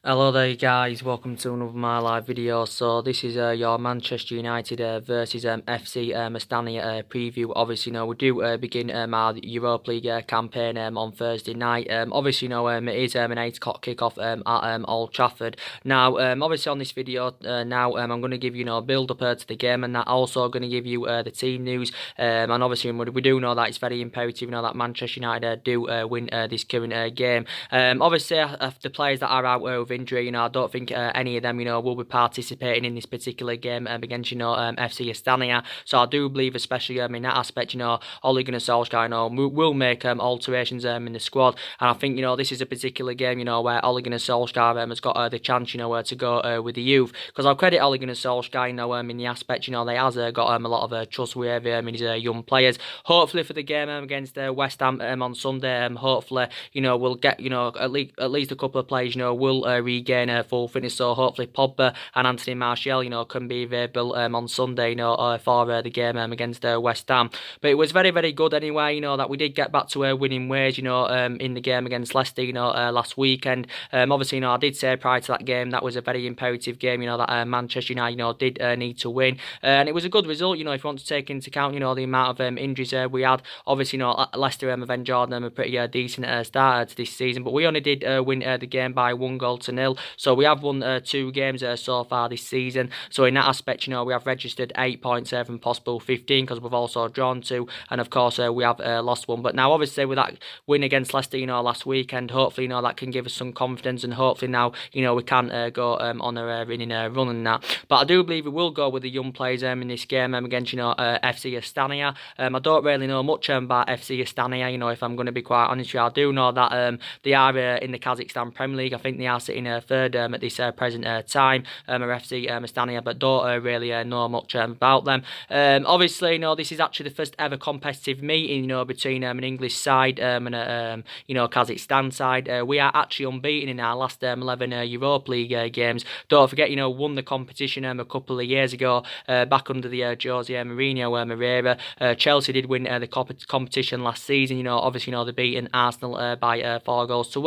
Hello there guys, welcome to another my live video. So this is your Manchester United versus FC Astana preview. Obviously, we do begin our Europa League campaign on Thursday night. Obviously, it is an 8 o'clock kickoff at Old Trafford. Now, obviously on this video, I'm going to give you, a build up to the game, and that also going to give you the team news. And obviously, we do know that it's very imperative, that Manchester United do win this current game. Obviously, the players that are out with injury, I don't think any of them, will be participating in this particular game against, FC Astana. So I do believe, especially in that aspect, Ole Gunnar Solsjaker, will make alterations in the squad. And I think, this is a particular game, where Ole Gunnar Solsjaker has got the chance, to go with the youth. Because I'll credit Ole Gunnar Solsjaker, in the aspect, they has got a lot of trust with in his young players. Hopefully for the game against West Ham on Sunday, hopefully, we'll get, at least a couple of players, will regain full fitness. So hopefully Pogba and Anthony Martial, can be available on Sunday, for the game against West Ham. But it was very, very good anyway, that we did get back to winning ways, in the game against Leicester, last weekend. Obviously, I did say prior to that game that was a very imperative game, that Manchester United, did need to win. And it was a good result, if you want to take into account, the amount of injuries we had. Obviously, Leicester have enjoyed a pretty decent start to this season, but we only did win the game by 1-0. So we have won 2 games so far this season. So in that aspect, we have registered 8 points from possible 15, because we've also drawn 2, and of course we have lost 1. But now, obviously, with that win against Leicester, last weekend, hopefully, that can give us some confidence, and hopefully now, we can go on a winning run and that. But I do believe we will go with the young players in this game against, FC Astana. I don't really know much about FC Astana, if I'm going to be quite honest with you. I do know that they are in the Kazakhstan Premier League. I think they are sitting third at this present time, or FC Astana, but don't really know much about them. Obviously, this is actually the first ever competitive meeting, between an English side and a, Kazakhstan side. We are actually unbeaten in our last 11 Europa League games. Don't forget, won the competition a couple of years ago, back under the Jose Mourinho era. Chelsea did win the competition last season. Obviously, they beaten Arsenal by 4 goals to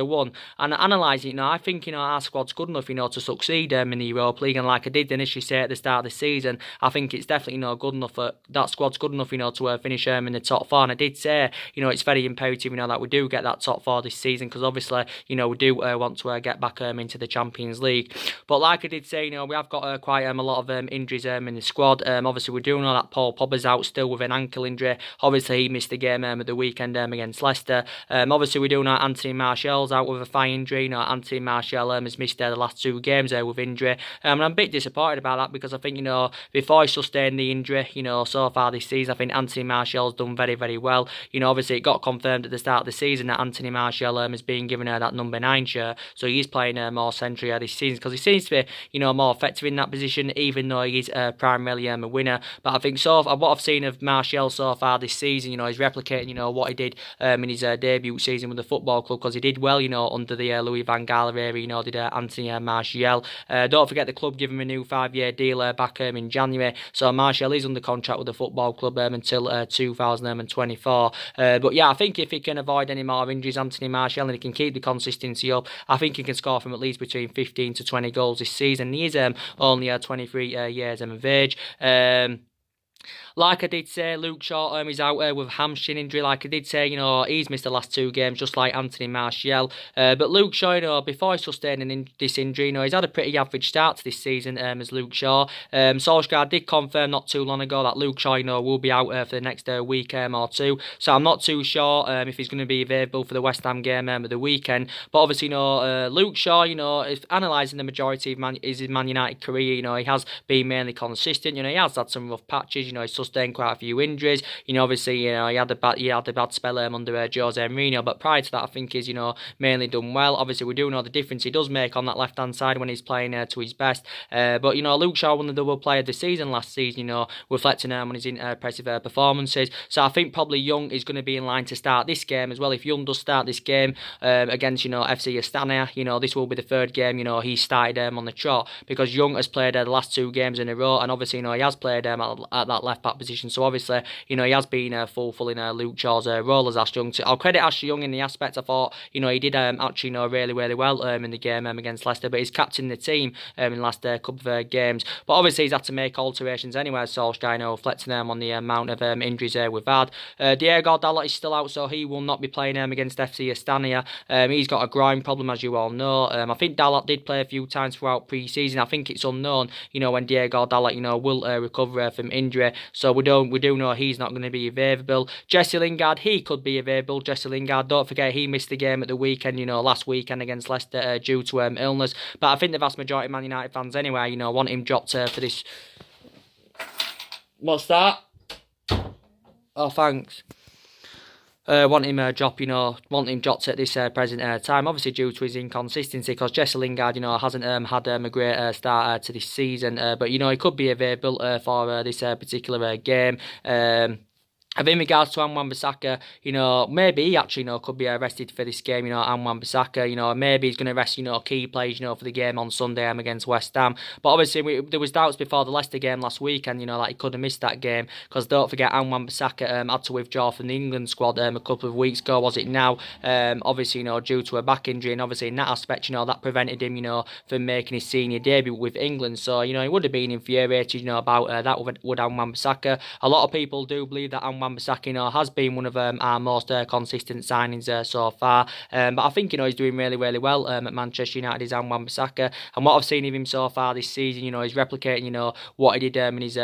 1. And analysing, I think, our squad's good enough, to succeed in the Europa League. And like I did initially say at the start of the season, I think it's definitely, good enough. That squad's good enough, to finish in the top 4. And I did say, it's very imperative, that we do get that top 4 this season, because obviously, we do want to get back into the Champions League. But like I did say, we have got quite a lot of injuries in the squad. Obviously, we do know that Paul Pogba's out still with an ankle injury. Obviously, he missed the game at the weekend against Leicester. Obviously, we do know Anthony Martial's out with a thigh injury. Anthony Martial has missed the last 2 games with injury. And I'm a bit disappointed about that, because I think, before he sustained the injury, so far this season, I think Anthony Martial's done very, very well. Obviously, it got confirmed at the start of the season that Anthony Martial has been given that number 9 shirt. So he's playing more centrally this season, because he seems to be, more effective in that position, even though he's primarily a winner. But I think what I've seen of Martial so far this season, he's replicating, what he did in his debut season with the football club, because he did well, under the Louis van Gaal era, did Anthony Martial. Don't forget the club gave him a new 5-year deal back in January. So Martial is under contract with the football club until 2024. But yeah, I think if he can avoid any more injuries, Anthony Martial, and he can keep the consistency up, I think he can score from at least between 15 to 20 goals this season. He is only 23 years of age. Like I did say, Luke Shaw is out with a hamstring injury. Like I did say, he's missed the last 2 games, just like Anthony Martial. But Luke Shaw, before he sustained this injury, he's had a pretty average start to this season as Luke Shaw. Solskjaer did confirm not too long ago that Luke Shaw, will be out for the next week or 2. So I'm not too sure if he's going to be available for the West Ham game of the weekend. But obviously, Luke Shaw, if analysing the majority of his Man United career, he has been mainly consistent. He has had some rough patches. He's sustained quite a few injuries. Obviously, he had a bad spell under Jose Mourinho, but prior to that, I think he's, mainly done well. Obviously, we do know the difference he does make on that left-hand side when he's playing to his best. But, Luke Shaw won the double player of the season last season, reflecting on his impressive performances. So I think probably Young is going to be in line to start this game as well. If Young does start this game against, FC Astana, this will be the 3rd game, he started on the trot, because Young has played the last 2 games in a row, and obviously, he has played at that that left-back position. So obviously, he has been fulfilling Luke Shaw's role as Ashley Young. I'll credit Ashley Young in the aspect I thought, he did actually, really, really well in the game against Leicester, but he's captained the team in the last couple of games. But obviously, he's had to make alterations anyway, Solsjaker, reflecting on the amount of injuries we've had. Diego Dalot is still out, so he will not be playing against FC Astana. He's got a groin problem, as you all know. I think Dalot did play a few times throughout pre-season. I think it's unknown, when Diego Dalot, will recover from injury. So we do know he's not going to be available. Jesse Lingard, he could be available. Jesse Lingard, don't forget, he missed the game at the weekend, last weekend against Leicester due to illness. But I think the vast majority of Man United fans anyway, want him dropped for this. What's that? Oh, thanks. Want him dropped at this present time, obviously due to his inconsistency, because Jesse Lingard, hasn't had a great start to this season, but he could be available for this particular game. In regards to Wan-Bissaka, maybe he actually, could be rested for this game, Wan-Bissaka, maybe he's going to rest, key players, for the game on Sunday against West Ham. But obviously, there was doubts before the Leicester game last weekend, that he could have missed that game, because don't forget, Wan-Bissaka had to withdraw from the England squad a couple of weeks ago, was it now? Obviously, due to a back injury, and obviously in that aspect, that prevented him, from making his senior debut with England. So, he would have been infuriated, about that with Wan-Bissaka. A lot of people do believe that Wan-Bissaka, has been one of our most consistent signings so far. But I think, he's doing really, really well at Manchester United, is Wan-Bissaka. And what I've seen of him so far this season, he's replicating, what he did in his,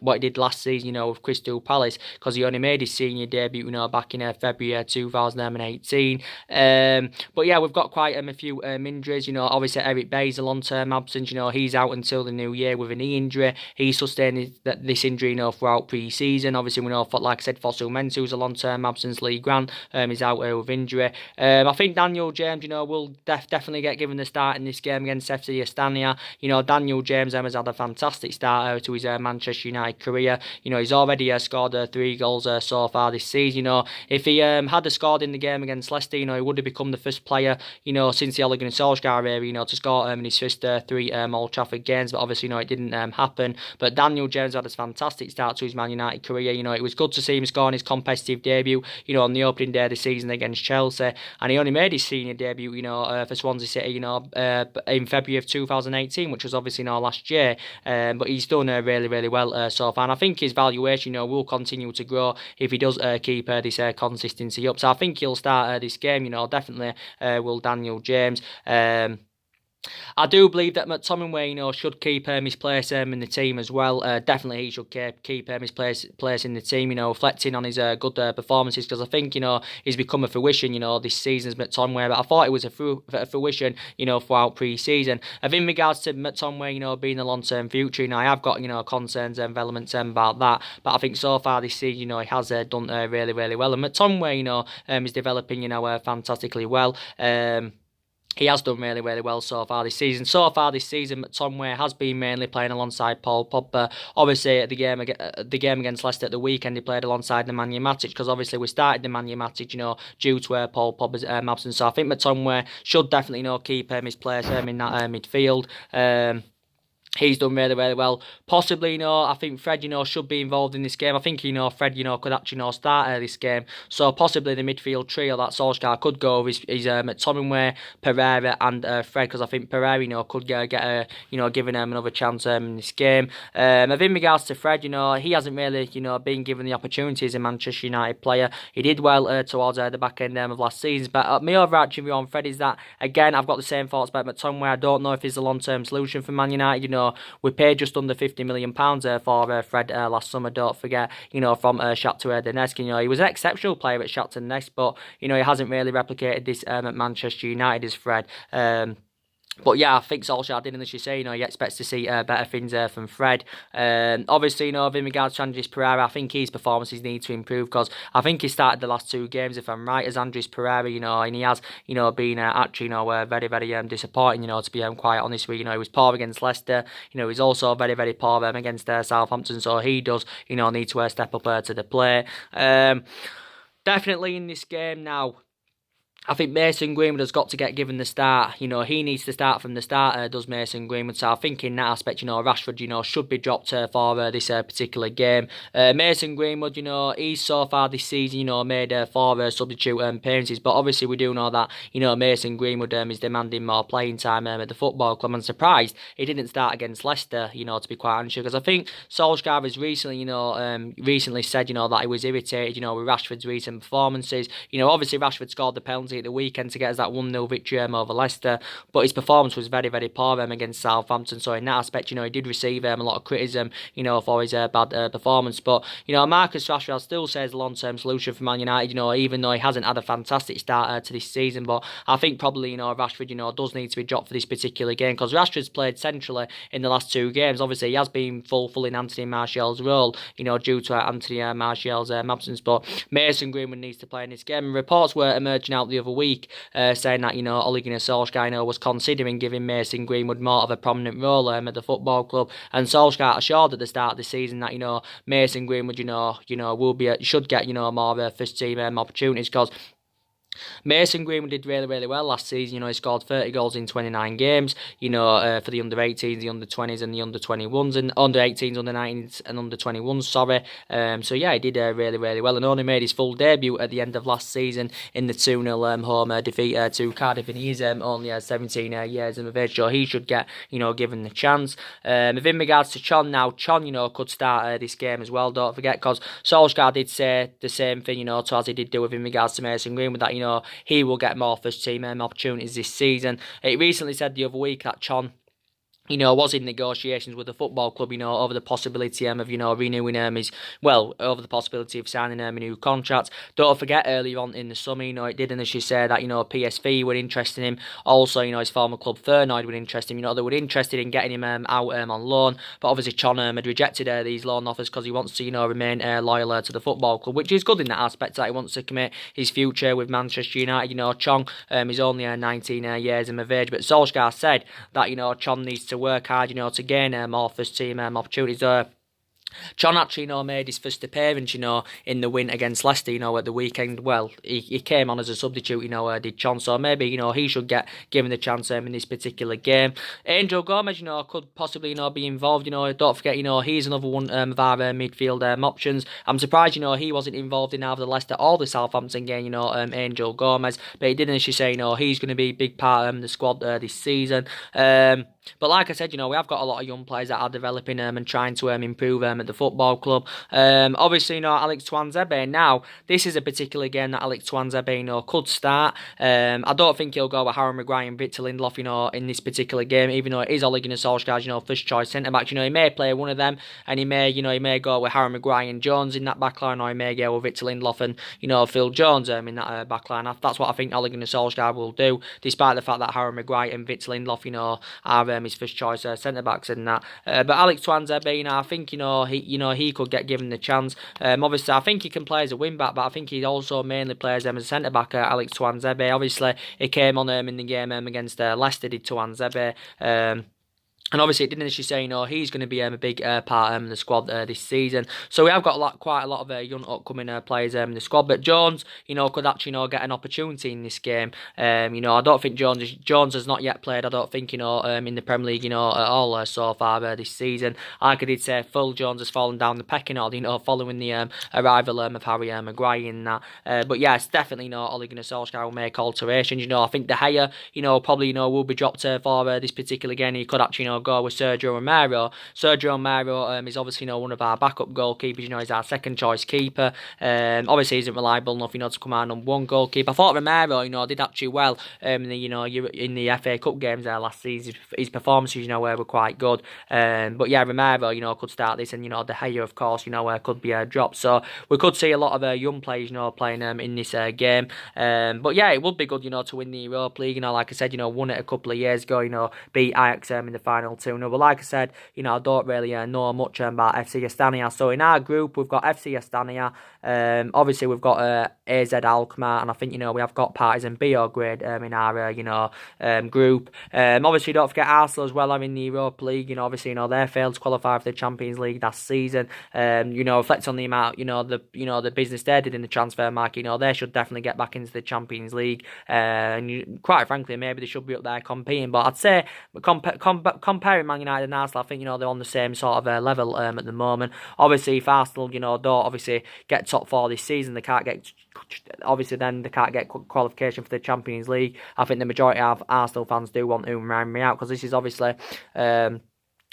what he did last season, with Crystal Palace, because he only made his senior debut, back in February 2018. But yeah, we've got quite a few injuries. Obviously Eric Bailly's a long-term absence. He's out until the new year with a knee injury. He sustained this injury, throughout pre-season. Obviously, we know, like I said, Fossil Mensah's a long-term absence. Lee Grant is out with injury. I think Daniel James, will definitely get given the start in this game against FC Astana. Daniel James has had a fantastic start to his Manchester United career. He's already scored 3 goals so far this season. If he had scored in the game against Leicester, he would have become the first player, since the Ole Gunnar Solskjaer era, to score in his first 3 Old Trafford games. But obviously, it didn't happen. But Daniel James had a fantastic start to his Man United career. It was good to see him scoring his competitive debut, on the opening day of the season against Chelsea, and he only made his senior debut, for Swansea City, in February of 2018, which was obviously last year. But he's done really, really well so far, and I think his valuation, will continue to grow if he does keep this consistency up. So I think he'll start this game, definitely will Daniel James. I do believe that McTominay, should keep his place in the team as well. Definitely he should keep his place in the team, reflecting on his good performances, because I think, he's become a fruition, this season as McTominay, but I thought it was a fruition, throughout pre-season. In regards to McTominay, being a long-term future, I have got, concerns and elements about that, but I think so far this season, he has done really, really well, and McTominay, is developing, fantastically well. He has done really, really well so far this season. McTominay has been mainly playing alongside Paul Pogba. Obviously, at the game against Leicester at the weekend, he played alongside Nemanja Matic, because obviously we started Nemanja Matic, due to Paul Pogba's absence. So I think McTominay should definitely, keep his place in that midfield. He's done really, really well. Possibly, I think Fred, should be involved in this game. I think, Fred, could actually, start this game. So possibly the midfield trio that Solskjaer could go with is McTominay, Pereira and Fred, because I think Pereira, could get giving him another chance in this game. In regards to Fred, he hasn't really, been given the opportunity as a Manchester United player. He did well towards the back end of last season, but my overarching view on Fred is that, again, I've got the same thoughts about McTominay. I don't know if he's a long-term solution for Man United. We paid just under £50 million for Fred last summer, don't forget, from Shakhtar Donetsk. He was an exceptional player at Shakhtar Donetsk, but, he hasn't really replicated this at Manchester United as Fred. But yeah, I think Solskjaer did initially say, he expects to see better things from Fred. Obviously, in regards to Andres Pereira, I think his performances need to improve, because I think he started the last 2 games, if I'm right, as Andres Pereira, and he has, been actually, very, very disappointing, to be quite honest with you. He was poor against Leicester, he was also very, very poor against Southampton, so he does, need to step up to the plate. Definitely in this game now, I think Mason Greenwood has got to get given the start. You know, he needs to start from the start, does Mason Greenwood. So I think in that aspect, you know, Rashford, you know, should be dropped for this particular game. Mason Greenwood, you know, he's so far this season, you know, made 4 substitute appearances. But obviously we do know that, you know, Mason Greenwood is demanding more playing time at the football club. I'm surprised he didn't start against Leicester, you know, to be quite honest. Because I think Solsjaker has recently, you know, recently said, you know, that he was irritated, you know, with Rashford's recent performances. You know, obviously Rashford scored the penalty at the weekend to get us that 1-0 victory over Leicester, but his performance was very, very poor against Southampton. So in that aspect, you know, he did receive a lot of criticism, you know, for his bad performance. But you know, Marcus Rashford still says a long-term solution for Man United. You know, even though he hasn't had a fantastic start to this season, but I think probably, you know, Rashford, you know, does need to be dropped for this particular game, because Rashford's played centrally in the last 2 games. Obviously, he has been full in Anthony Martial's role, you know, due to Anthony Martial's absence. But Mason Greenwood needs to play in this game. And reports were emerging out the other week saying that, you know, Ole Gunnar Solskjaer, you know, was considering giving Mason Greenwood more of a prominent role at the football club. And Solskjaer assured at the start of the season that, you know, Mason Greenwood, you know, should get, you know, more first team opportunities, because Mason Greenwood did really, really well last season. You know, he scored 30 goals in 29 games, you know, for the under-18s, the under-20s and the under-21s, and under-18s, under-19s and under-21s, sorry. So yeah, he did really, really well, and only made his full debut at the end of last season in the 2-0 home defeat to Cardiff, and he is only 17 years of age, so he should get, you know, given the chance. In regards to Chon now, Chon, you know, could start this game as well, don't forget, because Solskjaer did say the same thing, you know, as he did do with in regards to Mason Greenwood, that, you know, he will get more first team opportunities this season. It recently said the other week that Chon, you know, was in negotiations with the football club, you know, over the possibility of, you know, renewing over the possibility of signing a new contract. Don't forget, earlier on in the summer, you know, it did initially say that, you know, PSV were interested in him. Also, you know, his former club Feyenoord were interested in him. You know, they were interested in getting him out on loan, but obviously Chon had rejected these loan offers because he wants to, you know, remain loyal to the football club, which is good in that aspect, that he wants to commit his future with Manchester United. You know, Chon is only 19 years of age, but Solskjaer said that, you know, Chon needs to work hard, you know, to gain more first team opportunities. Chon actually, you know, made his first appearance, you know, in the win against Leicester, you know, at the weekend. Well, he came on as a substitute, you know, did Chon, so maybe, you know, he should get given the chance in this particular game. Angel Gomez, you know, could possibly, you know, be involved, you know, don't forget, you know, he's another one of our midfield options. I'm surprised, you know, he wasn't involved in either the Leicester or the Southampton game, you know, Angel Gomez, but he did initially say, you know, he's going to be a big part of the squad this season. But like I said, you know, we have got a lot of young players that are developing and trying to improve at the football club. Obviously, you know, Alex Tuanzebe. Now, this is a particular game that Alex Tuanzebe, you know, could start. I don't think he'll go with Harry Maguire and Victor Lindelof, you know, in this particular game, even though it is Ole Gunnar Solskjaer's, you know, first choice centre back. You know, he may play one of them, and he may go with Harry Maguire and Jones in that backline, or he may go with Victor Lindelof and, you know, Phil Jones in that backline. That's what I think Ole Gunnar Solskjaer will do, despite the fact that Harry Maguire and Victor Lindelof, you know, are his first choice centre backs and that. But Alex Tuanzebe, you know, I think, you know, he could get given the chance. Obviously, I think he can play as a wing back, but I think he also mainly plays as a centre back. Alex Tuanzebe. Obviously, he came on in the game against Leicester. Did Tuanzebe. And obviously, it didn't actually say, you know, he's going to be a big part of the squad this season. So we have got quite a lot of young upcoming players in the squad. But Jones, you know, could actually, you know, get an opportunity in this game. You know, I don't think Jones has not yet played. I don't think, you know, in the Premier League, you know, at all so far this season. Like I did say, Phil Jones has fallen down the pecking order, you know, following the arrival of Harry Maguire in that. But yeah, it's definitely, you know, Ole Gunnar Solskjaer will make alterations. You know, I think De Gea, you know, probably, you know, will be dropped for this particular game. He could actually, you know, go with Sergio Romero. Sergio Romero is obviously, you know, one of our backup goalkeepers. You know, he's our second choice keeper. Obviously, he isn't reliable enough, you know, to come out number one goalkeeper. I thought Romero, you know, did actually well in the FA Cup games last season. His performances, you know, were quite good. But yeah, Romero, you know, could start this, and you know, De Gea, of course, you know, could be dropped. So we could see a lot of young players, you know, playing in this game. But yeah, it would be good, you know, to win the Europa League. You know, like I said, you know, won it a couple of years ago. You know, beat Ajax in the final final 2-0. But like I said, you know, I don't really know much about FC Astana. So in our group, we've got FC Astana. Obviously, we've got AZ Alkmaar, and I think, you know, we have got Partizan Beograd in our, you know, group. Obviously, don't forget Arsenal as well. I'm in the Europa League. You know, obviously, you know, they failed to qualify for the Champions League last season. You know, reflect on the amount, you know, the business they did in the transfer market. You know, they should definitely get back into the Champions League. And quite frankly, maybe they should be up there competing. But I'd say comparing Man United and Arsenal, I think, you know, they're on the same sort of level at the moment. Obviously, if Arsenal, you know, don't obviously get top 4 this season, they can't get, obviously then they can't get qualification for the Champions League. I think the majority of Arsenal fans do want Umar out, because this is obviously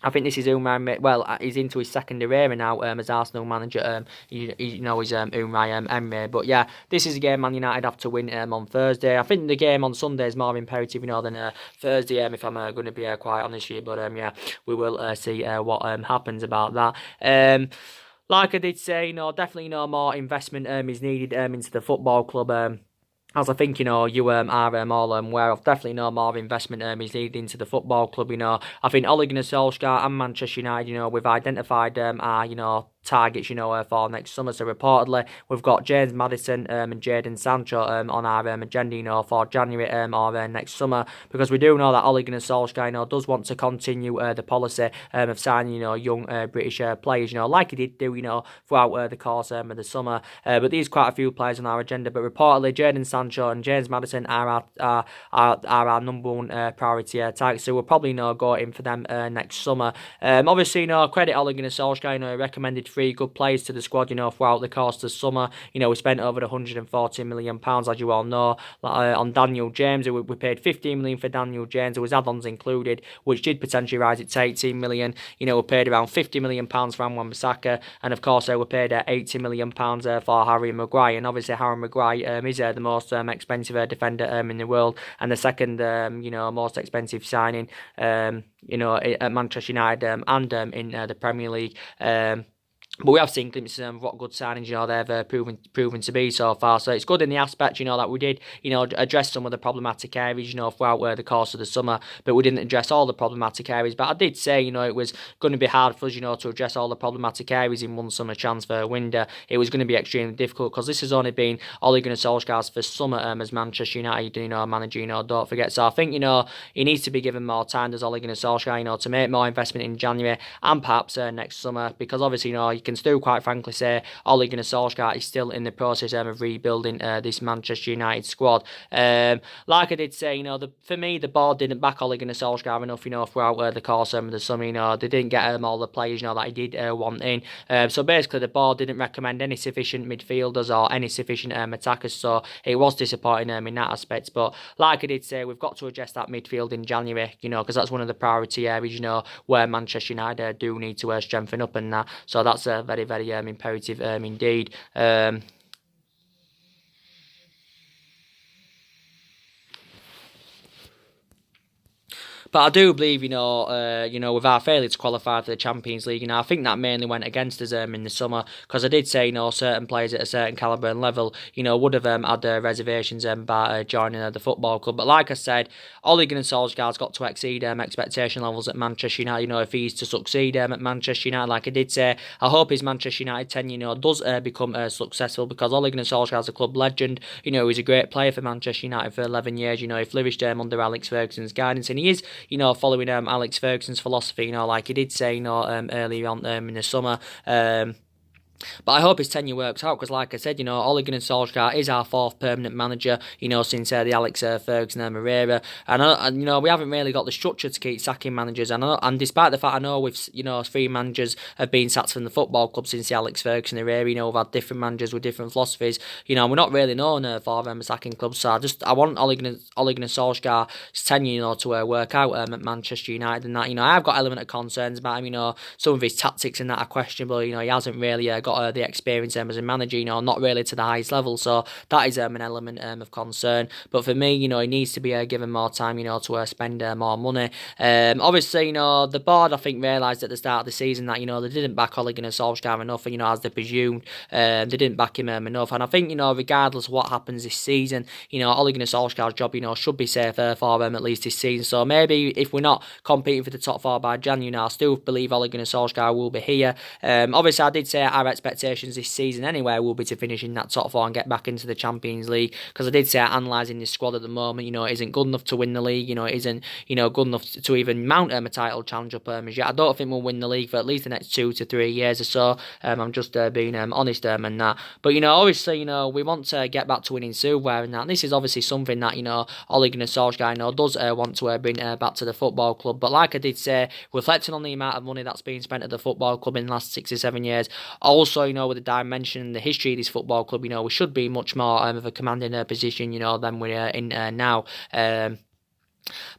I think this is Umar. Well, he's into his second era now as Arsenal manager. You know, he's Umar Emre. But yeah, this is a game Man United have to win on Thursday. I think the game on Sunday is more imperative, you know, than Thursday. If I'm going to be quite honest here, but yeah, we will see what happens about that. Like I did say, you know, definitely no more investment is needed into the football club. As I think, you know, you are all aware of, definitely no more investment is needed into the football club, you know. I think Ole Gunnar Solsjaker and Manchester United, you know, we've identified our, you know, targets, you know, for next summer. So reportedly, we've got James Maddison and Jadon Sancho on our agenda, you know, for January or next summer, because we do know that Ole Gunnar Solskjaer, you know, does want to continue the policy of signing, you know, young British players, you know, like he did do, you know, throughout the course of the summer. But there's quite a few players on our agenda. But reportedly, Jadon Sancho and James Maddison are our number one priority target. So we'll probably, you know, go in for them next summer. Obviously, you know, credit Ole Gunnar Solskjaer, you know, recommended 3 good players to the squad, you know, throughout the course of the summer. You know, we spent over £140 million, as you all know, on Daniel James. We paid £15 million for Daniel James. There was add-ons included, which did potentially rise it to £18 million. You know, we paid around £50 million for Wan-Bissaka, and of course, we paid £80 million for Harry Maguire. And obviously, Harry Maguire is the most expensive defender in the world, and the second, you know, most expensive signing, you know, at Manchester United and in the Premier League. But we have seen glimpses of what good signings, you know, they've proven to be so far. So it's good in the aspect, you know, that we did, you know, address some of the problematic areas, you know, throughout the course of the summer, but we didn't address all the problematic areas. But I did say, you know, it was going to be hard for us, you know, to address all the problematic areas in one summer transfer window. It was going to be extremely difficult, because this has only been Ole Gunnar Solskjaer's first summer as Manchester United, you know, manager, you know, don't forget. So I think, you know, he needs to be given more time, does Ole Gunnar Solskjaer, you know, to make more investment in January and perhaps next summer, because obviously, you know, you can still quite frankly say Ole Gunnar Solskjaer is still in the process of rebuilding this Manchester United squad. Like I did say, you know, for me, the board didn't back Ole Gunnar Solskjaer enough, you know, throughout the course of the summer. You know, they didn't get all the players, you know, that he did want in. So basically, the board didn't recommend any sufficient midfielders or any sufficient attackers. So it was disappointing in that aspect. But like I did say, we've got to address that midfield in January, you know, because that's one of the priority areas, you know, where Manchester United do need to strengthen up and that. So that's a very, very imperative indeed. But I do believe, you know, with our failure to qualify for the Champions League, you know, I think that mainly went against us in the summer, because I did say, you know, certain players at a certain calibre and level, you know, would have had reservations by joining the football club. But like I said, Ole Gunnar Solskjaer's got to exceed expectation levels at Manchester United, you know, if he's to succeed at Manchester United. Like I did say, I hope his Manchester United tenure, you know, does become successful, because Ole Gunnar Solskjaer's a club legend. You know, he's a great player for Manchester United for 11 years. You know, he flourished under Alex Ferguson's guidance, and he is, you know, following Alex Ferguson's philosophy, you know, like he did say, you know, earlier on in the summer. But I hope his tenure works out, because like I said, you know, Ole Gunnar Solskjaer is our 4th permanent manager, you know, since the Alex Ferguson era. And, you know, we haven't really got the structure to keep sacking managers. And despite the fact I know we've, you know, 3 managers have been sacked from the football club since the Alex Ferguson era, you know, we've had different managers with different philosophies. You know, we're not really known for sacking clubs. So I want Ole Gunnar Solskjaer's tenure, you know, to work out at Manchester United and that. You know, I've got element of concerns about him. You know, some of his tactics and that are questionable. You know, he hasn't really got got the experience as a manager, not really to the highest level. So that is an element of concern. But for me, he needs to be given more time, to spend more money. Obviously, the board, I think, realised at the start of the season that, they didn't back Ole Gunnar Solskjaer enough, as they presumed. They didn't back him enough. And I think, regardless of what happens this season, Ole Gunnar Solskjaer's job, should be safe for at least this season. So maybe if we're not competing for the top four by January, I still believe Ole Gunnar Solskjaer will be here. Obviously, I did say our expectations this season anyway will be to finish in that top four and get back into the Champions League, because I did say analysing this squad at the moment, it isn't good enough to win the league, it isn't, good enough to even mount a title challenge up as yet. I don't think we'll win the league for at least the next 2 to 3 years or so. I'm just being honest and that. But, obviously, we want to get back to winning silverware and that. And this is obviously something that, Ole Gunnar Solskjaer, does want to bring back to the football club. But like I did say, reflecting on the amount of money that's been spent at the football club in the last 6 or 7 years, also, with the dimension and the history of this football club, we should be much more of a commanding position, than we're in now.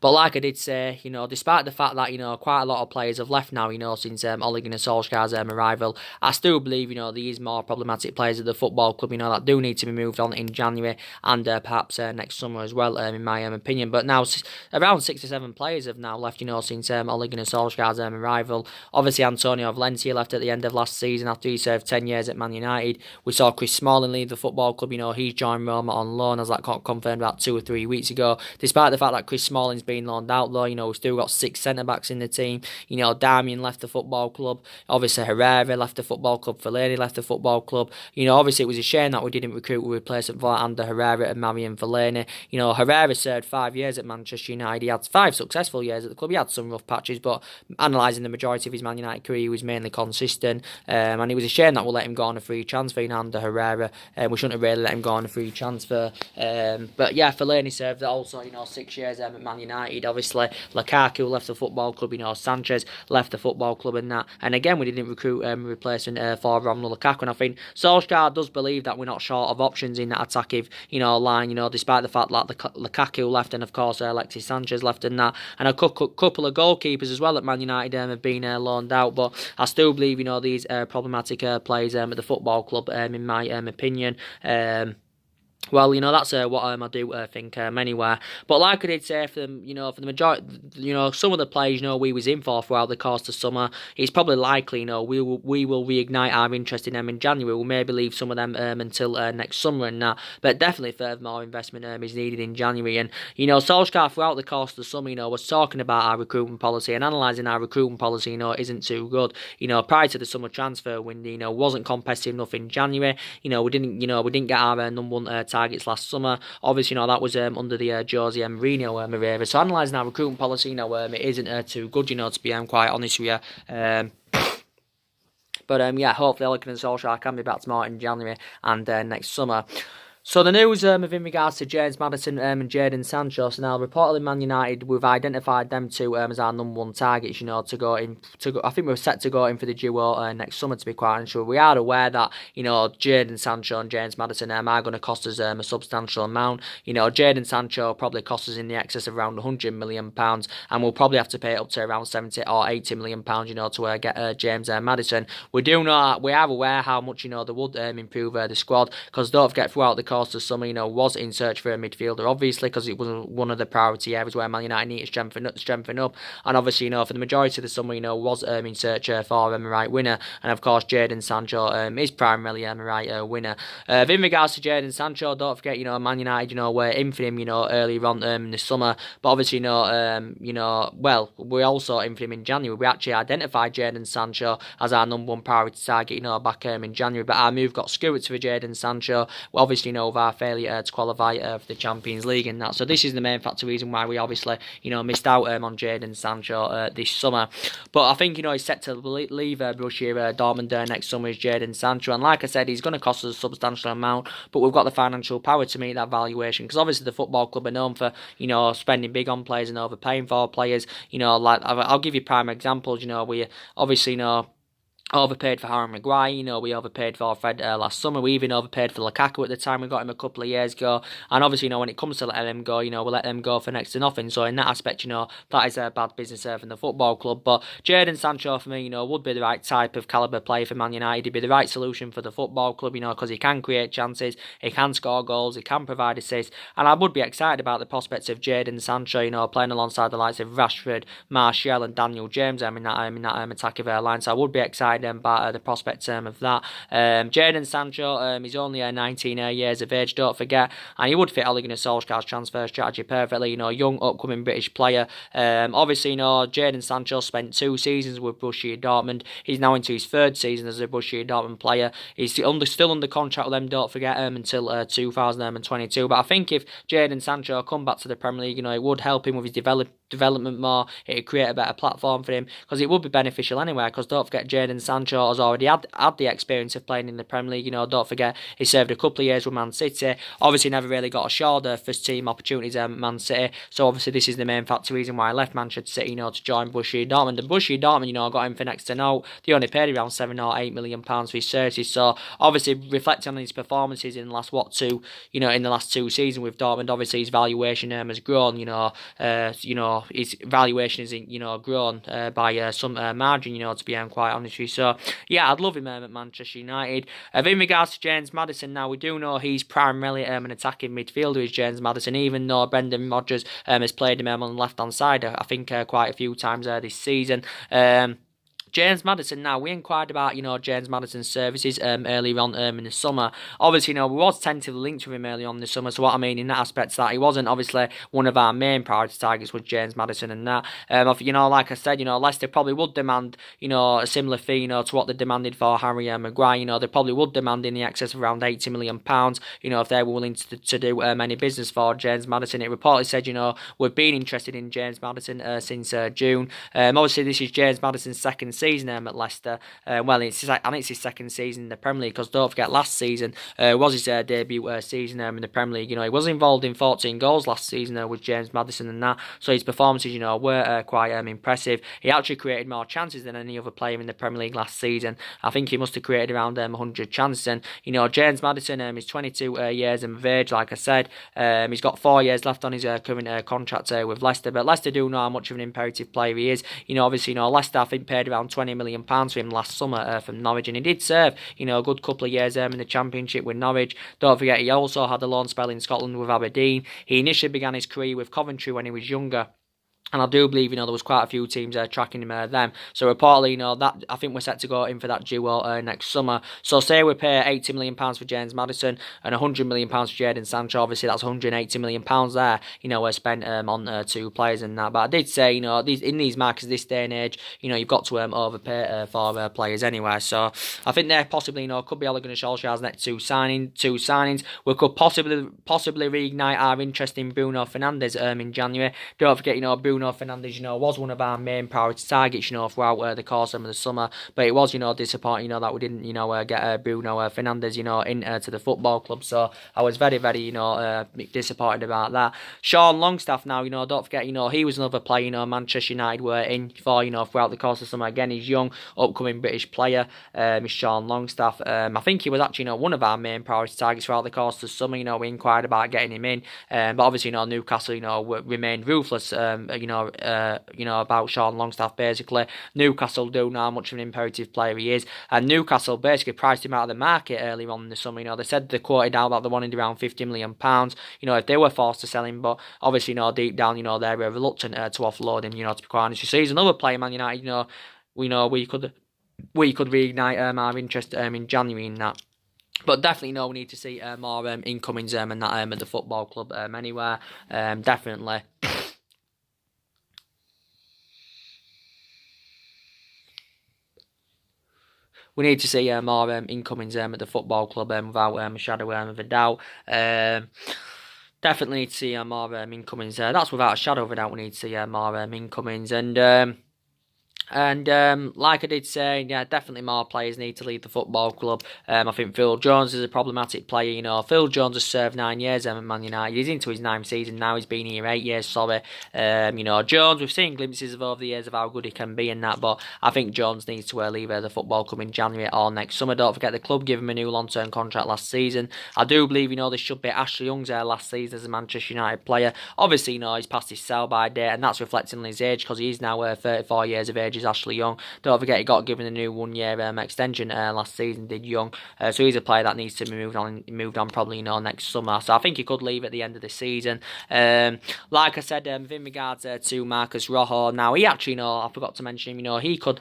But like I did say, despite the fact that, quite a lot of players have left now, since Ole Gunnar Solskjaer's arrival, I still believe, these more problematic players of the football club, that do need to be moved on in January and perhaps next summer as well, in my opinion. But now, around 6 or 7 players have now left, since Ole Gunnar Solskjaer's arrival. Obviously, Antonio Valencia left at the end of last season after he served 10 years at Man United. We saw Chris Smalling leave the football club, he's joined Roma on loan, as that got confirmed about 2 or 3 weeks ago. Despite the fact that Chris Smalling's been loaned out though, we've still got 6 centre-backs in the team. Darmian left the football club. Obviously, Herrera left the football club. Fellaini left the football club. Obviously, it was a shame that we didn't recruit a replacement for Ander Herrera and Marian Fellaini. Herrera served 5 years at Manchester United. He had 5 successful years at the club. He had some rough patches, but analysing the majority of his Man United career, he was mainly consistent. And it was a shame that we let him go on a free transfer in Ander Herrera. We shouldn't have really let him go on a free transfer. But yeah, Fellaini served also, 6 years at Man United. Obviously, Lukaku left the football club, Sanchez left the football club and that. And again, we didn't recruit a replacement for Romelu Lukaku. And I think Solskjaer does believe that we're not short of options in that attacking, line, despite the fact that Lukaku left and, of course, Alexis Sanchez left and that. And a couple of goalkeepers as well at Man United have been loaned out. But I still believe, these problematic players at the football club, in my opinion. Well, that's what I do think anyway. But like I did say, for them, for the majority, some of the players, we was in for throughout the course of summer, it's probably likely, we will reignite our interest in them in January. We'll maybe leave some of them until next summer and that. But definitely further investment is needed in January. And, Solskjaer throughout the course of the summer, was talking about our recruitment policy and analysing our recruitment policy, isn't too good. Prior to the summer transfer window, wasn't competitive enough in January. We didn't get our number one targets last summer. Obviously, that was under the Jose Mourinho era. So analysing our recruitment policy, it isn't too good, to be quite honest with you. But yeah, hopefully Ole Gunnar Solskjaer can be back tomorrow in January and next summer. So the news in regards to James Maddison and Jadon Sancho. So now reportedly Man United, we've identified them two as our number one targets, to go in. I think we're set to go in for the duo next summer, to be quite honest. We are aware that, Jadon Sancho and James Maddison are going to cost us a substantial amount. Jadon Sancho probably costs us in the excess of around £100 million, and we'll probably have to pay up to around £70 or £80 million, to get James Maddison. We are aware how much, they would improve the squad, because don't forget, throughout the course of summer, was in search for a midfielder, obviously, because it was one of the priority areas where Man United need to strengthen up. And obviously, for the majority of the summer, was in search for a right winner. And of course, Jadon Sancho is primarily a right winner. In regards to Jadon Sancho, don't forget, Man United, were in for him, earlier on in the summer. But obviously, well, we also in for him in January. We actually identified Jadon Sancho as our number one priority target, back in January. But our move got skewed for Jadon Sancho. We obviously, of our failure to qualify for the Champions League and that. So this is the main factor reason why we obviously, missed out on Jadon Sancho this summer. But I think, he's set to leave Borussia Dortmund next summer is Jadon Sancho. And like I said, he's going to cost us a substantial amount, but we've got the financial power to meet that valuation, because obviously the football club are known for, spending big on players and overpaying for players. Like, I'll give you prime examples. We obviously, overpaid for Harry Maguire, we overpaid for Fred last summer. We even overpaid for Lukaku at the time. We got him a couple of years ago. And obviously, when it comes to letting them go, we'll let them go for next to nothing. So in that aspect, that is a bad business from the football club. But Jadon Sancho, for me, would be the right type of calibre player for Man United. He'd be the right solution for the football club, because he can create chances, he can score goals, he can provide assists. And I would be excited about the prospects of Jadon Sancho, playing alongside the likes of Rashford, Martial and Daniel James in that attacking line. So I would be excited about the prospect of that. Jadon Sancho, he's only 19 years of age, don't forget, and he would fit Ole Gunnar Solskjaer's transfer strategy perfectly. Young upcoming British player. Obviously, Jadon Sancho spent 2 seasons with Borussia Dortmund. He's now into his 3rd season as a Borussia Dortmund player. He's still under contract with them, don't forget, until 2022. But I think if Jadon Sancho come back to the Premier League, it would help him with his development more. It would create a better platform for him, because it would be beneficial anyway, because don't forget Jadon Sancho has already had the experience of playing in the Premier League. Don't forget he served a couple of years with Man City, obviously never really got assured first team opportunities at Man City, so obviously this is the main factor reason why I left Manchester City, to join Borussia Dortmund. And Borussia Dortmund, got him for next to no. They only paid around £7 or £8 million for his services, so obviously reflecting on his performances in the last in the last 2 seasons with Dortmund, obviously his valuation has grown, his valuation is grown by some margin, to be quite honest with you. So yeah, I'd love him at Manchester United. In regards to James Maddison, now we do know he's primarily an attacking midfielder, is James Maddison, even though Brendan Rodgers has played him on the left hand side, I think quite a few times this season. James Maddison, now we inquired about James Maddison's services earlier on in the summer. Obviously, we was tentatively linked with him early on in the summer. So what I mean in that aspect is that he wasn't obviously one of our main priority targets was James Maddison, and that like I said, Leicester probably would demand a similar fee to what they demanded for Harry Maguire. They probably would demand in the excess of around £80 million. If they were willing to do any business for James Maddison. It reportedly said we've been interested in James Maddison since June. Obviously, this is James Maddison's second season at Leicester. It's his 2nd season in the Premier League, because don't forget last season was his debut season in the Premier League. He was involved in 14 goals last season with James Maddison and that, so his performances were quite impressive. He actually created more chances than any other player in the Premier League last season. I think he must have created around 100 chances, and James Maddison is 22 years of age, like I said. He's got 4 years left on his current contract with Leicester, but Leicester do know how much of an imperative player he is. Obviously, Leicester I think paid around £20 million for him last summer from Norwich, and he did serve a good couple of years in the Championship with Norwich. Don't forget he also had a loan spell in Scotland with Aberdeen. He initially began his career with Coventry when he was younger, and I do believe, there was quite a few teams tracking him them. So reportedly, that I think we're set to go in for that duo next summer. So say we pay £80 million for James Maddison and £100 million for Jadon Sancho. Obviously, that's £180 million there, we're spent on 2 players and that. But I did say, in these markets this day and age, you've got to overpay for players anyway. So I think there possibly, could be Ole Gunnar Solskjaer's next two signings. We could possibly reignite our interest in Bruno Fernandes in January. Don't forget, Bruno Fernandes, was one of our main priority targets, throughout the course of the summer. But it was, disappointing, that we didn't, get Bruno Fernandes, into the football club. So I was very, very, disappointed about that. Sean Longstaff now, don't forget, he was another player, Manchester United were in for, throughout the course of the summer. Again, he's young, upcoming British player, is Sean Longstaff. I think he was actually, one of our main priority targets throughout the course of the summer. We inquired about getting him in. But obviously, Newcastle, remained ruthless, about Sean Longstaff. Basically, Newcastle do know how much of an imperative player he is, and Newcastle basically priced him out of the market earlier on in the summer. They said they quoted out that they wanted around £50 million. If they were forced to sell him, but obviously, deep down, they were reluctant to offload him. To be quite honest, so he's another player, Man United. We could reignite our interest in January in that. But definitely, we need to see more incomings and that at the football club anywhere. Definitely. We need to see more incomings at the football club without a shadow of a doubt. Definitely need to see more incomings. That's without a shadow of a doubt. We need to see more incomings. And And like I did say, yeah, definitely more players need to leave the football club. I think Phil Jones is a problematic player. Phil Jones has served 9 years at Man United. He's into his ninth season now. He's been here 8 years. Sorry, Jones. We've seen glimpses of over the years of how good he can be and that, but I think Jones needs to leave the football club in January or next summer. Don't forget the club gave him a new long-term contract last season. I do believe this should be Ashley Young's last season as a Manchester United player. Obviously, he's past his sell-by date, and that's reflecting on his age because he's now 34 years of age. Is Ashley Young. Don't forget he got given a new 1 year extension last season, did Young. So he's a player that needs to be moved on probably next summer. So I think he could leave at the end of the season. Like I said, in regards to Marcus Rojo, now he actually I forgot to mention him. He could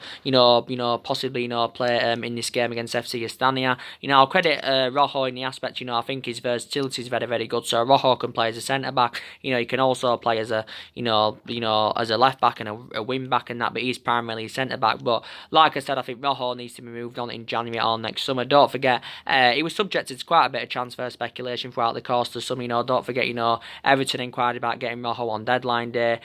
possibly play in this game against FC Astana. I'll credit Rojo in the aspect. I think his versatility is very, very good. So Rojo can play as a centre back. He can also play as a as a left back and a wing back and that. But he's primarily centre back. But like I said, I think Rojo needs to be moved on in January or next summer. Don't forget, he was subjected to quite a bit of transfer speculation throughout the course of the summer. Don't forget, Everton inquired about getting Rojo on deadline day.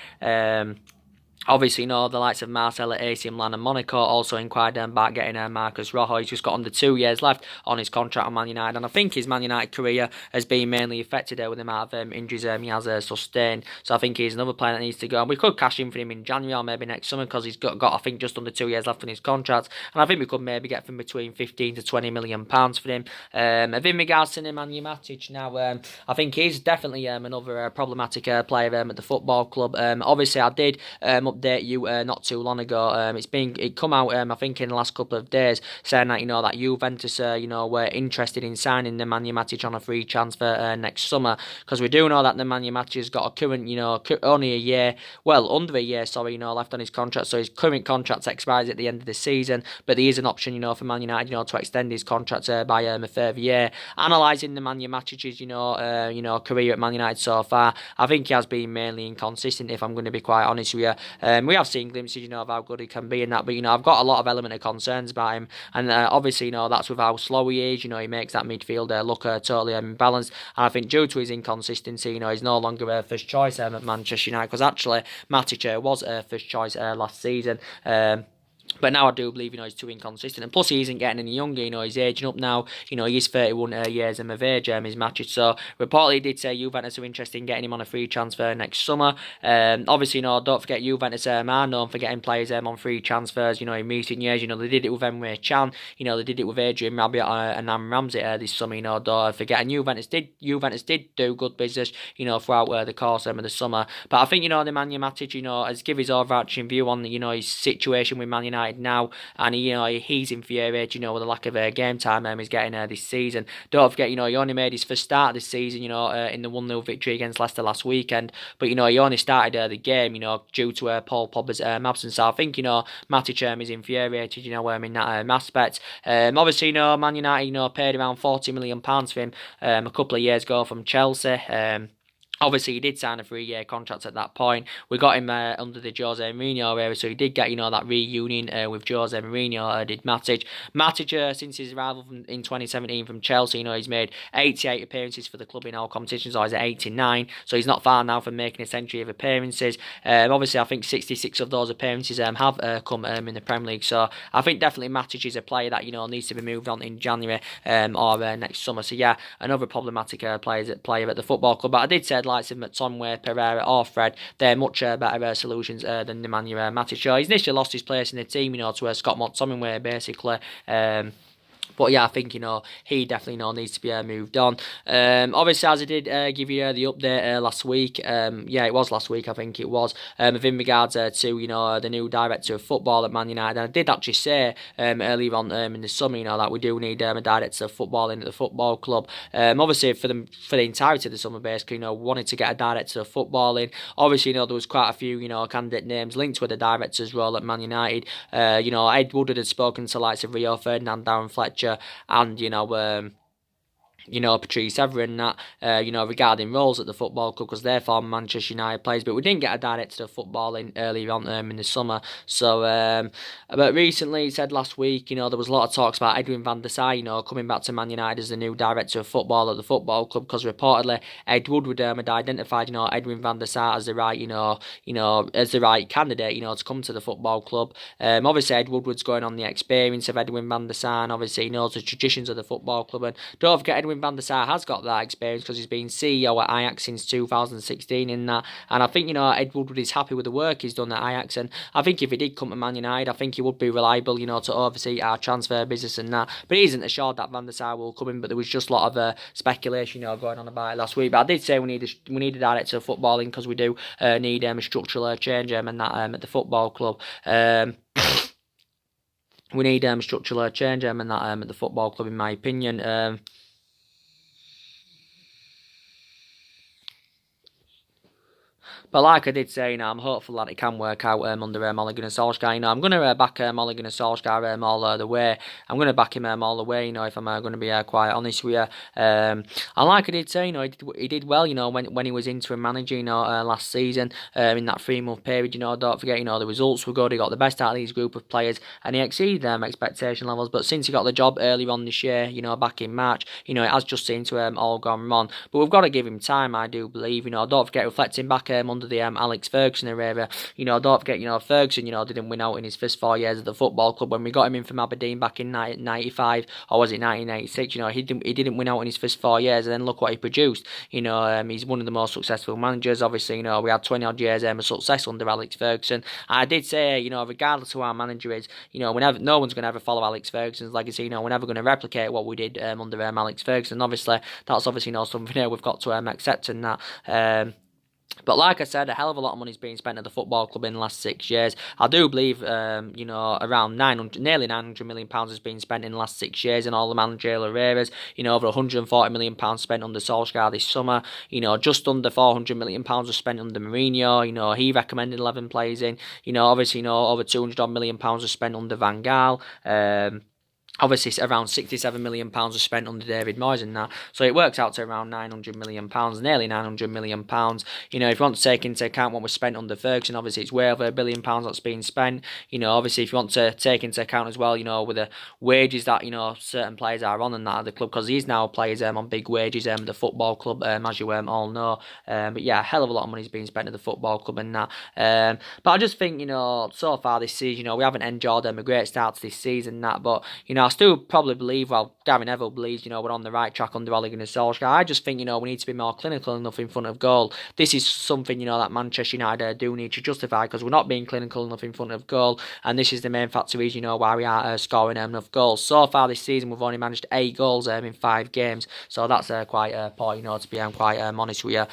Obviously, the likes of Marcel at AC Milan and Monaco also inquired about getting Marcus Rojo. He's just got under 2 years left on his contract on Man United, and I think his Man United career has been mainly affected with the amount of injuries he has sustained. So I think he's another player that needs to go. And we could cash in for him in January or maybe next summer because he's got I think just under 2 years left on his contract, and I think we could maybe get from between 15 to 20 million pounds for him. In regards to Nemanja Matic, now I think he's definitely another problematic player at the football club. Obviously, I did update you not too long ago. It come out I think in the last couple of days saying that that Juventus were interested in signing Nemanja Matic on a free transfer next summer, because we do know that Nemanja Matic has got a current only a year, well under a year left on his contract, so his current contract expires at the end of the season, but there is an option for Man United to extend his contract by a further year. Analysing Nemanja Matic's career at Man United so far, I think he has been mainly inconsistent, if I'm going to be quite honest with you. We have seen glimpses, of how good he can be in that, but I've got a lot of element of concerns about him, and obviously, that's with how slow he is. He makes that midfield look totally imbalanced, and I think due to his inconsistency, he's no longer a first choice at Manchester United, because actually Matic was a first choice last season. But now I do believe, he's too inconsistent. And plus, he isn't getting any younger, he's aging up now. He's 31 years of age, his Matic. So, reportedly, he did say Juventus are interested in getting him on a free transfer next summer. Obviously, don't forget, Juventus are known for getting players on free transfers, in recent years. They did it with Emre Can. They did it with Adrian Rabiot and Am Ramsey this summer, don't forget. And Juventus did do good business, throughout the course of the summer. But I think, Nemanja Matic, has given his overarching view on, his situation with Man United now, and he's infuriated with the lack of game time he's getting this season. Don't forget, he only made his first start this season in the 1-0 victory against Leicester last weekend, but he only started the game due to Paul Pogba's absence. So I think Matic is infuriated in that aspect. Obviously, Man United paid around £40 million for him a couple of years ago from Chelsea. Obviously, he did sign a 3-year contract at that point. We got him under the Jose Mourinho era, so he did get, that reunion with Jose Mourinho, did Matic. Matic, since his arrival in 2017 from Chelsea, he's made 88 appearances for the club in all competitions, or he's at 89, so he's not far now from making a century of appearances. Obviously, I think 66 of those appearances have come in the Premier League, so I think definitely Matic is a player that, needs to be moved on in January or next summer. So, yeah, another problematic player at the football club. But I did say, likes of McTominay, Pereira or Fred, they're much better solutions than Nemanja Matic. So he's initially lost his place in the team, to Scott McTominay, basically. But yeah, I think, he definitely needs to be moved on. Obviously, as I did give you the update last week, yeah, it was last week, I think it was, in regards to, the new director of football at Man United. And I did actually say earlier on in the summer, that we do need a director of football in at the football club. Obviously, for the entirety of the summer, basically, wanted to get a director of football in. Obviously, there was quite a few, candidate names linked with the director's role at Man United. Ed Woodward had spoken to likes of Rio Ferdinand, Darren Fletcher, and Patrice Evra and that, regarding roles at the football club because they're former Manchester United players, but we didn't get a director of football in earlier on in the summer. So, but recently, he said last week, there was a lot of talks about Edwin van der Sar, coming back to Man United as the new director of football at the football club because reportedly Ed Woodward had identified, Edwin van der Sar as the right, as the right candidate, to come to the football club. Obviously, Ed Woodward's going on the experience of Edwin van der Sar, and obviously he knows the traditions of the football club. And don't forget, Edwin van der Sar has got that experience because he's been CEO at Ajax since 2016 in that. And I think, Ed Woodward is happy with the work he's done at Ajax. And I think if he did come to Man United, I think he would be reliable, to oversee our transfer business and that. But he isn't assured that Van der Sar will come in. But there was just a lot of speculation, going on about it last week. But I did say we need a director of footballing because we do need a structural change and that at the football club. We need structural change and that at the football club, in my opinion. But like I did say, I'm hopeful that it can work out under Ole Gunnar Solsjaker. I'm going to back Ole Gunnar Solsjaker all the way. I'm going to back him all the way, if I'm going to be quite honest with you. And like I did say, he did well, when he was interim manager, last season, in that 3-month period, don't forget, the results were good. He got the best out of these group of players, and he exceeded expectation levels. But since he got the job earlier on this year, back in March, it has just seemed to all gone wrong. But we've got to give him time, I do believe. Don't forget, reflecting back under the Alex Ferguson era, don't forget, Ferguson, didn't win out in his first 4 years at the football club. When we got him in from Aberdeen back in 1995, or was it 1996, he didn't win out in his first 4 years, and then look what he produced. He's one of the most successful managers. Obviously, we had 20 odd years of success under Alex Ferguson. I did say, regardless of who our manager is, no one's going to ever follow Alex Ferguson's legacy. We're never going to replicate what we did under Alex Ferguson. Obviously, that's obviously something we've got to accept in that. But like I said, a hell of a lot of money's been spent at the football club in the last 6 years. I do believe, around nearly £900 million has been spent in the last 6 years in all the managerial areas. Over £140 million spent under Solskjaer this summer. Just under £400 million was spent under Mourinho. He recommended 11 players in. Obviously, over £200 million was spent under Van Gaal. Obviously, around £67 million was spent under David Moyes and that. So it works out to around £900 million, nearly £900 million. If you want to take into account what was spent under Ferguson, obviously it's way over £1 billion that's been spent. Obviously, if you want to take into account as well, with the wages that, certain players are on and that at the club, because these now players on big wages the football club, as you all know. But yeah, a hell of a lot of money's been spent at the football club and that. But I just think, so far this season, we haven't enjoyed a great start to this season and that, but, I still probably believe, Gary Neville believes, we're on the right track under Ole Gunnar Solskjaer. I just think, we need to be more clinical enough in front of goal. This is something, that Manchester United do need to justify because we're not being clinical enough in front of goal, and this is the main factor is, why we are scoring enough goals. So far this season, we've only managed 8 goals in 5 games, so that's quite poor, to be quite honest with you.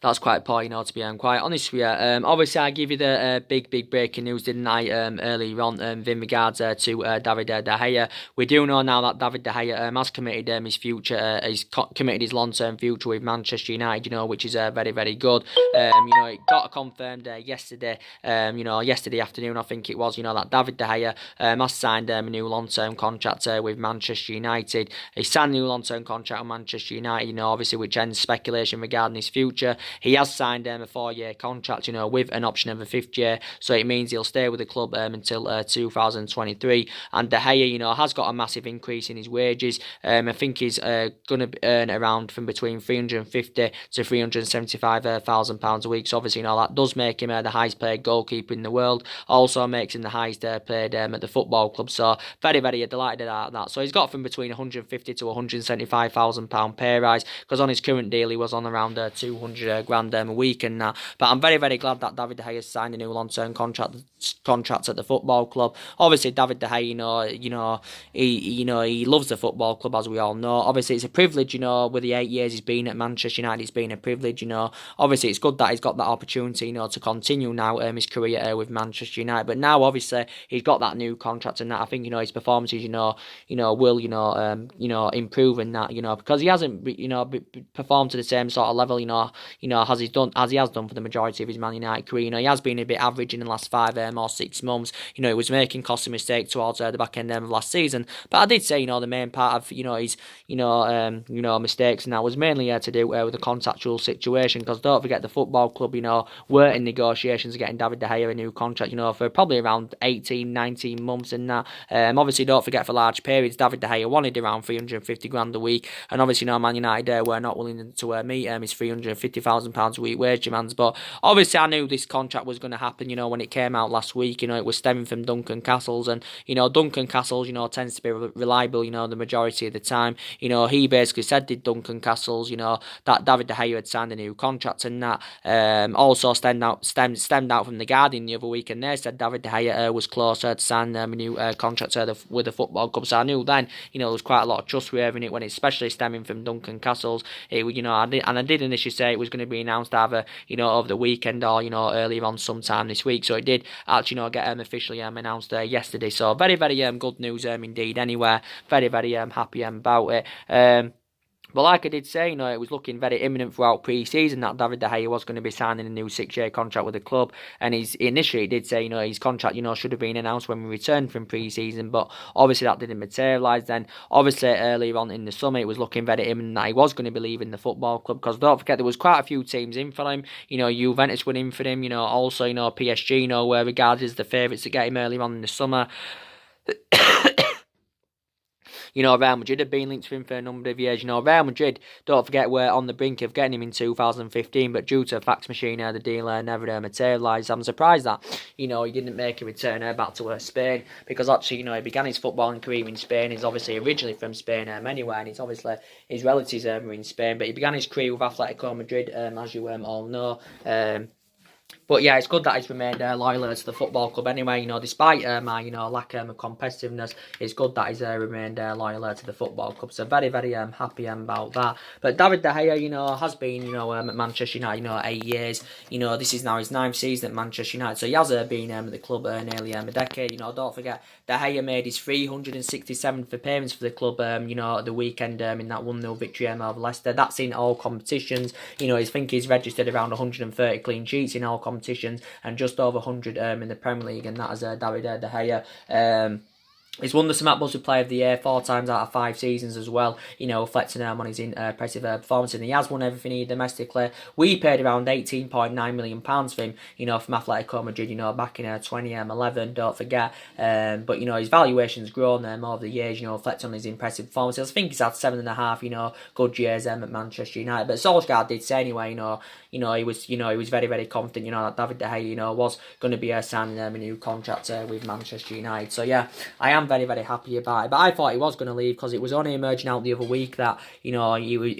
That's quite poor, to be quite honest with you. Obviously, I give you the big breaking news, didn't I, earlier on, in regards to David De Gea. We do know now that David De Gea has committed his future, he's committed his long-term future with Manchester United, which is very, very good. It got confirmed yesterday, yesterday afternoon, I think it was, that David De Gea has signed a new long-term contract with Manchester United. He signed a new long-term contract with Manchester United, obviously, which ends speculation regarding his future. He has signed a 4-year contract, with an option of a 5th year, so it means he'll stay with the club until 2023. And De Gea, has got a massive increase in his wages. I think he's going to earn around from between £350,000 to £375,000 a week. So obviously, that does make him the highest paid goalkeeper in the world. Also makes him the highest paid at the football club. So very, very delighted at that. So he's got from between £150,000 to £175,000 pay rise, because on his current deal he was on around £200,000 a week and that. But I'm very, very glad that David De Gea has signed a new long-term contract at the football club. Obviously, David De Gea, he loves the football club, as we all know. Obviously, it's a privilege, with the 8 years he's been at Manchester United, it's been a privilege, Obviously, it's good that he's got that opportunity, to continue now his career with Manchester United. But now, obviously, he's got that new contract and that. I think, his performances, will, improve in that, because he hasn't, performed to the same sort of level, as he has done for the majority of his Man United career. He has been a bit average in the last 5 or 6 months. He was making costly mistakes towards the back end of last season. But I did say, the main part of his mistakes and that was mainly to do with the contractual situation. Because don't forget, the football club, were in negotiations getting David De Gea a new contract, for probably around 18, 19 months and that. Obviously, don't forget, for large periods, David De Gea wanted around 350 grand a week, and obviously, Man United were not willing to meet his £350,000 a week wage demands. But obviously, I knew this contract was going to happen. When it came out last week, it was stemming from Duncan Castles, and Duncan Castles, tends to be reliable, the majority of the time. He basically said, did Duncan Castles, that David De Gea had signed a new contract, and that also stemmed out from the Guardian the other week, and they said David De Gea was closer to signing a new contract with the football club. So I knew then, there was quite a lot of trust in it, when it's especially stemming from Duncan Castles. I did initially say it was going to be announced either, over the weekend or, earlier on sometime this week. So it did actually, get officially announced yesterday. So very, very good news indeed. Anyway, very, very happy about it. But like I did say, it was looking very imminent throughout pre-season that David De Gea was going to be signing a new 6-year contract with the club. And he initially did say, his contract, should have been announced when we returned from pre-season. But obviously that didn't materialise. Then obviously earlier on in the summer, it was looking very imminent that he was going to be leaving the football club. Because don't forget, there was quite a few teams in for him. Juventus were in for him. Also, PSG, were regarded as the favourites to get him earlier on in the summer. Real Madrid had been linked to him for a number of years. Real Madrid, don't forget, were on the brink of getting him in 2015, but due to a fax machine, the deal never materialised. I'm surprised that, he didn't make a return back to Spain, because actually, he began his footballing career in Spain. He's obviously originally from Spain anyway, and he's obviously, his relatives were in Spain, but he began his career with Atletico Madrid, as you all know. But yeah, it's good that he's remained loyal to the football club anyway. Despite my lack of competitiveness, it's good that he's remained loyal to the football club. So very, very happy about that. But David De Gea, has been at Manchester United 8 years. This is now his 9th season at Manchester United. So he has been at the club nearly a decade. Don't forget, De Gea made his 367th appearance for the club. At the weekend in that 1-0 victory over Leicester. That's in all competitions. I think he's registered around 130 clean sheets in all competitions, and just over 100 in the Premier League, and that is David De Gea. He's won the Smart Buzzer Player of the Year 4 times out of 5 seasons as well, reflecting on his impressive performance. And he has won everything he domestically. We paid around £18.9 million for him, from Atletico Madrid, back in 2011, don't forget. But, his valuation's grown over the years, reflecting on his impressive performances. I think he's had 7.5, good years at Manchester United. But Solsjaker did say anyway, he was very, very confident, that David De Gea, was going to be signing a new contract with Manchester United. So yeah, I am very, very happy about it. But I thought he was going to leave, because it was only emerging out the other week that, he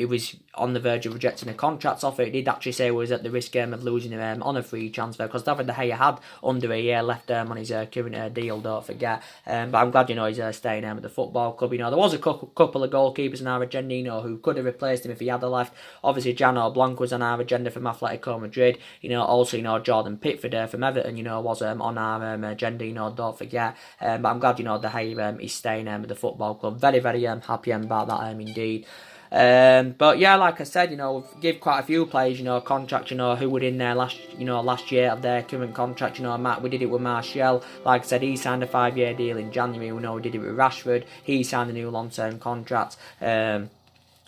was on the verge of rejecting a contract offer. It did actually say he was at the risk of losing him on a free transfer, because David De Gea had under a year left on his current deal, don't forget. But I'm glad, he's staying at the football club. There was a couple of goalkeepers on our agenda, who could have replaced him if he had left. Obviously, Jan Blanc was on our agenda from Atletico Madrid. Also, Jordan Pickford from Everton, was on our agenda, don't forget. But I'm glad, De Gea is staying at the football club. Very, very happy about that indeed. But yeah, like I said, we've give quite a few players, contract, who were in there last year of their current contract. We did it with Martial. Like I said, he signed a 5-year deal in January. We did it with Rashford. He signed a new long-term contract.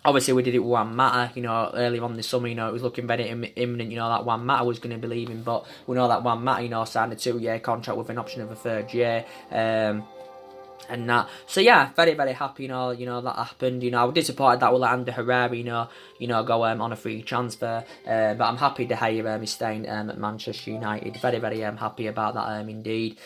Obviously, we did it with Juan Mata, earlier on this summer, it was looking very imminent, that Juan Mata was going to be leaving, but we know that Juan Mata, signed a 2-year contract with an option of a 3rd year. And that, so yeah, very, very happy, that happened. I was disappointed that we'll let Andy Herrera, go on a free transfer. But I'm happy De Gea is staying at Manchester United. Very, very happy about that indeed.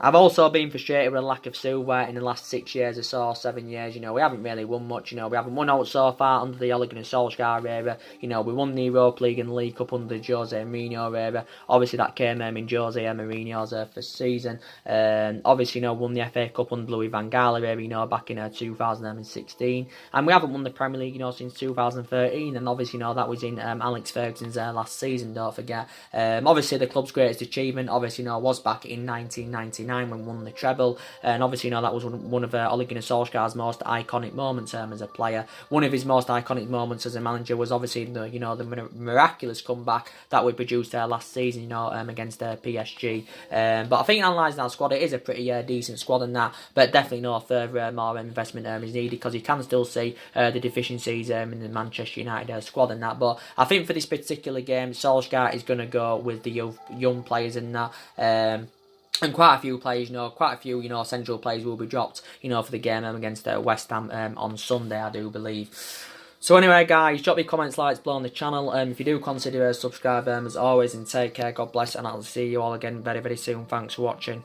I've also been frustrated with a lack of silverware in the last 6 years or so, 7 years. We haven't really won much. We haven't won out so far under the Ole Gunnar Solskjaer era. We won the Europa League and the League Cup under the Jose Mourinho era. Obviously, that came in Jose Mourinho's first season. Obviously, won the FA Cup under Louis van Gaal era, back in 2016. And we haven't won the Premier League, since 2013. And obviously, that was in Alex Ferguson's last season, don't forget. Obviously, the club's greatest achievement, obviously, was back in 1999. 99 when won the treble, and obviously, you know, that was one of Ole Gunnar Solskjaer's most iconic moments as a player. One of his most iconic moments as a manager was obviously the, you know, the miraculous comeback that we produced last season, you know, against PSG. But I think analysing that squad, it is a pretty decent squad and that, but definitely no further more investment is needed, because you can still see the deficiencies in the Manchester United squad and that. But I think for this particular game, Solskjaer is going to go with the young players and that. And quite a few players, you know, central players will be dropped, you know, for the game against West Ham on Sunday, I do believe. So anyway, guys, drop your comments, likes below on the channel. If you do consider subscribe, as always, and take care, God bless, and I'll see you all again very, very soon. Thanks for watching.